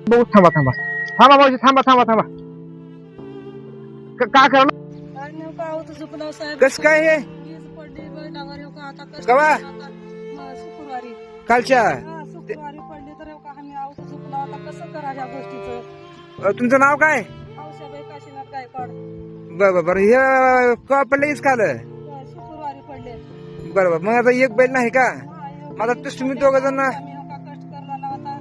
बघू थांबा थांबा थांबा भाऊजी थांबा थांबा थांबा काय करावं काय नेमकं आवत झोपला साहेब. कस काय हे वीज पडली बैलावर हो का आता कष्ट कवा? आता, शुक्रवारी कालच्या शुक्रवारी पडली तर हो का आम्ही आवत झोपला आता कसं करा ह्या गोष्टीचं. तुमचं नाव काय औषधाबाई काशीनाथ गायकवाड. बरं हे का पडलं काल शुक्रवारी पडले. बरोबर मग आता एक बैल नाही का मला तुम्ही दोघं जण आम्ही हो का कष्ट करला होता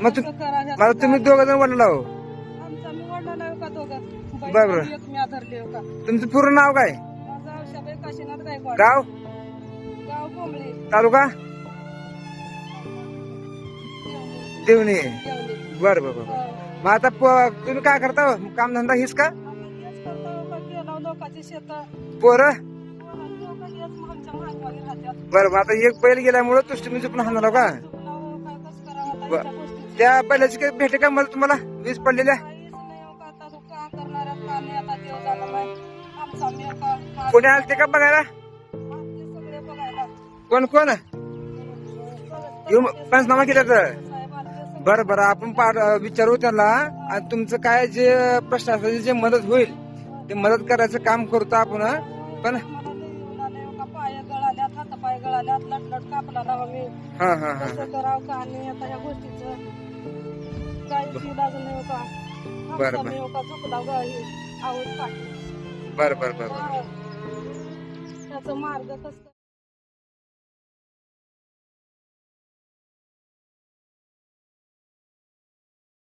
मग कसं करा ह्या मला तुम्ही दोघं जण वडला हो आमचा मी वडला हो का दोघं बरोबर. बैल एक मी आधारले हो का. तुमचं पूर्ण नाव काय माझं औषधाबाई काशीनाथ गायकवाड. गाव गाव कोंबडी तालुका देवणी देवली. बरं मग आता तुम्ही काय करता काम धंदा हीच का आम्ही तेच करतो हो का केला लोकांची शेतं. पोरं लोकं हेच आमच्या मागवाली राहतात. बरं आता एक बैल गेल्यामुळे तुम्ही चुकून हाणला का चुकलं काय कसं करावं आता ब- ह्याच्या गोष्टीचं. त्या बैलाची काही भेटे का मला तुम्हाला वीज पडलेल्या काहीच नाही हो का आता तो का करणाऱ्यात का नाही आता देव झाला नाही. आमचा मी हो का कोणी आलते का बघायला आमचे सगळे बघायला. कोण येऊन पंचनामा केला तर साहेब आलते सगळे. बरं आपण विचारू त्याला आणि तुमचं काय जे प्रशासनाची जे मदत होईल ते मदत करायचं काम करतो आपण पण मला लई येऊन आले हो का पाय गळाल्यात हातापाय गळाल्यात लटलट कापला ना मी हा कसं करावं का नाही आता या गोष्टीचं काहीच इलाज नाही हो का. बरं, आमचा मी हो का चुकला गाडी आवड पाठी बरं त्याचा मार्ग कसं